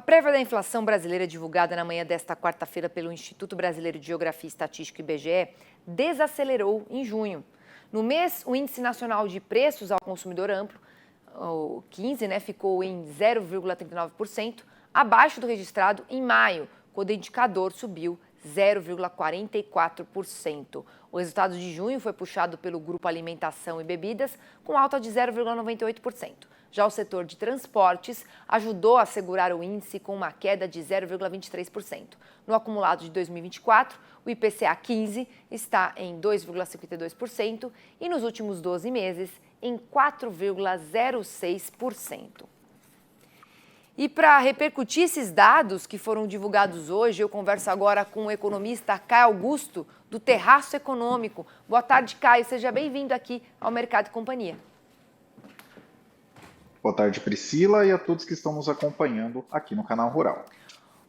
prévia da inflação brasileira divulgada na manhã desta quarta-feira pelo Instituto Brasileiro de Geografia e Estatística, IBGE, desacelerou em junho. No mês, o Índice Nacional de Preços ao Consumidor Amplo, o 15, ficou em 0,39%, abaixo do registrado em maio, quando o indicador subiu 0,44%. O resultado de junho foi puxado pelo grupo Alimentação e Bebidas, com alta de 0,98%. Já o setor de transportes ajudou a segurar o índice com uma queda de 0,23%. No acumulado de 2024, o IPCA 15 está em 2,52% e nos últimos 12 meses em 4,06%. E para repercutir esses dados que foram divulgados hoje, eu converso agora com o economista Caio Augusto, do Terraço Econômico. Boa tarde, Caio. Seja bem-vindo aqui ao Mercado e Companhia. Boa tarde, Priscila, e a todos que estão nos acompanhando aqui no Canal Rural.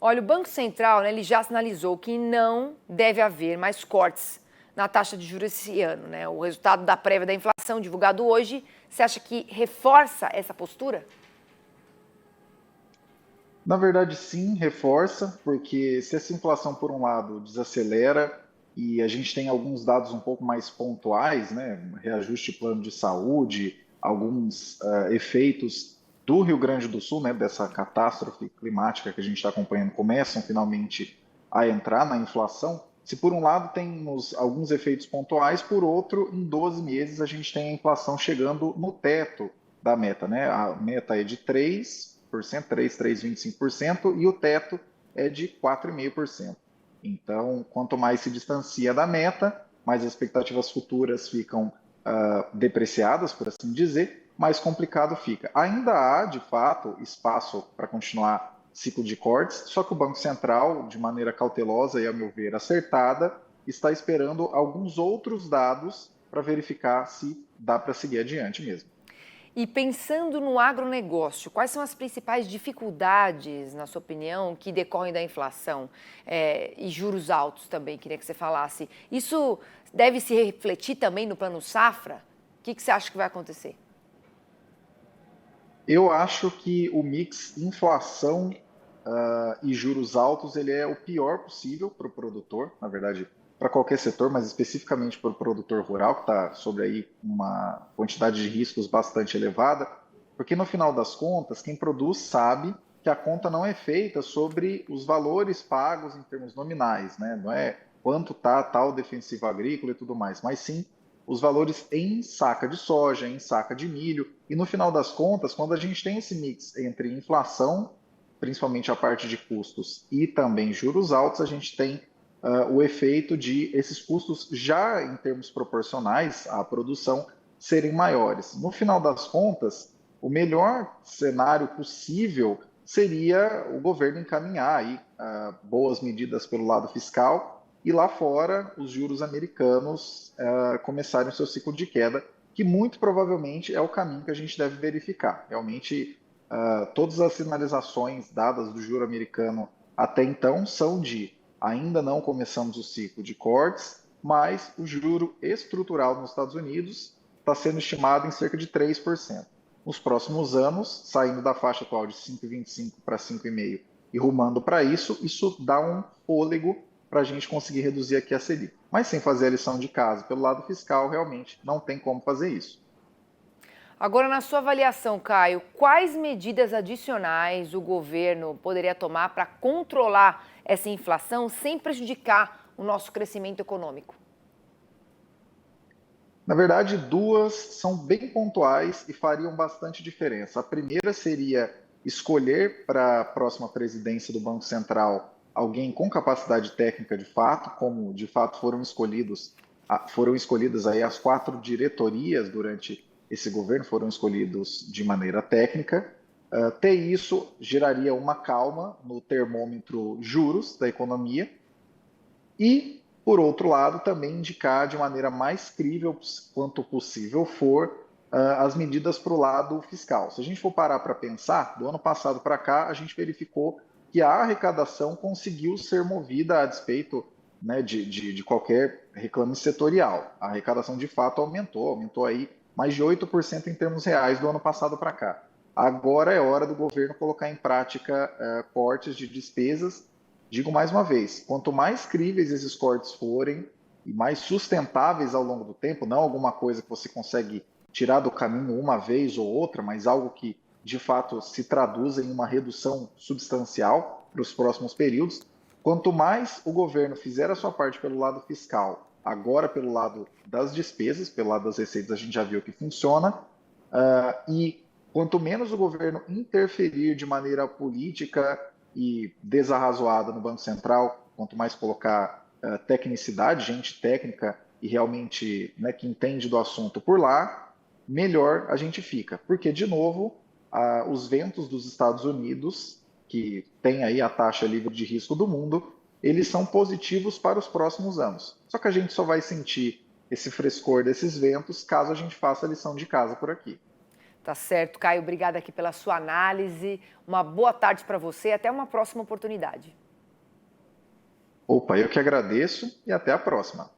Olha, o Banco Central ele já sinalizou que não deve haver mais cortes na taxa de juros esse ano. O resultado da prévia da inflação divulgado hoje, você acha que reforça essa postura? Na verdade, sim, reforça, porque se essa inflação, por um lado, desacelera e a gente tem alguns dados um pouco mais pontuais, reajuste plano de saúde, alguns efeitos do Rio Grande do Sul, dessa catástrofe climática que a gente está acompanhando, começam finalmente a entrar na inflação. Se por um lado temos alguns efeitos pontuais, por outro, em 12 meses a gente tem a inflação chegando no teto da meta. A meta é de 3,25% e o teto é de 4,5%. Então, quanto mais se distancia da meta, mais as expectativas futuras ficam depreciadas, por assim dizer, mais complicado fica. Ainda há, de fato, espaço para continuar ciclo de cortes, só que o Banco Central, de maneira cautelosa e, a meu ver, acertada, está esperando alguns outros dados para verificar se dá para seguir adiante mesmo. E pensando no agronegócio, quais são as principais dificuldades, na sua opinião, que decorrem da inflação e juros altos também? Queria que você falasse. Isso deve se refletir também no plano safra? O que você acha que vai acontecer? Eu acho que o mix inflação e juros altos ele é o pior possível para o produtor, na verdade, para qualquer setor, mas especificamente para o produtor rural, que está sobre aí uma quantidade de riscos bastante elevada, porque no final das contas, quem produz sabe que a conta não é feita sobre os valores pagos em termos nominais, não é quanto está tal defensivo agrícola e tudo mais, mas sim os valores em saca de soja, em saca de milho, e no final das contas, quando a gente tem esse mix entre inflação, principalmente a parte de custos, e também juros altos, a gente tem o efeito de esses custos já em termos proporcionais à produção serem maiores. No final das contas, o melhor cenário possível seria o governo encaminhar aí, boas medidas pelo lado fiscal e lá fora os juros americanos começarem o seu ciclo de queda, que muito provavelmente é o caminho que a gente deve verificar. Realmente, todas as sinalizações dadas do juro americano até então são de ainda não começamos o ciclo de cortes, mas o juro estrutural nos Estados Unidos está sendo estimado em cerca de 3%. Nos próximos anos, saindo da faixa atual de 5,25 para 5,5 e rumando para isso dá um fôlego para a gente conseguir reduzir aqui a Selic. Mas sem fazer a lição de casa pelo lado fiscal, realmente não tem como fazer isso. Agora, na sua avaliação, Caio, quais medidas adicionais o governo poderia tomar para controlar essa inflação sem prejudicar o nosso crescimento econômico? Na verdade, duas são bem pontuais e fariam bastante diferença. A primeira seria escolher para a próxima presidência do Banco Central alguém com capacidade técnica de fato, como de fato foram escolhidas aí as 4 diretorias durante esse governo, foram escolhidos de maneira técnica. Ter isso geraria uma calma no termômetro juros da economia e, por outro lado, também indicar de maneira mais crível quanto possível as medidas para o lado fiscal. Se a gente for parar para pensar, do ano passado para cá, a gente verificou que a arrecadação conseguiu ser movida a despeito de qualquer reclame setorial. A arrecadação de fato aumentou aí mais de 8% em termos reais do ano passado para cá. agora é hora do governo colocar em prática cortes de despesas. Digo mais uma vez, quanto mais críveis esses cortes forem e mais sustentáveis ao longo do tempo, não alguma coisa que você consegue tirar do caminho uma vez ou outra, mas algo que de fato se traduza em uma redução substancial para os próximos períodos, quanto mais o governo fizer a sua parte pelo lado fiscal, agora pelo lado das despesas, pelo lado das receitas a gente já viu que funciona, e quanto menos o governo interferir de maneira política e desarrazoada no Banco Central, quanto mais colocar tecnicidade, gente técnica e realmente, né, que entende do assunto por lá, melhor a gente fica. Porque, de novo, os ventos dos Estados Unidos, que tem aí a taxa livre de risco do mundo, eles são positivos para os próximos anos. Só que a gente só vai sentir esse frescor desses ventos caso a gente faça a lição de casa por aqui. Tá certo, Caio. Obrigada aqui pela sua análise. Uma boa tarde para você e até uma próxima oportunidade. Opa, eu que agradeço e até a próxima.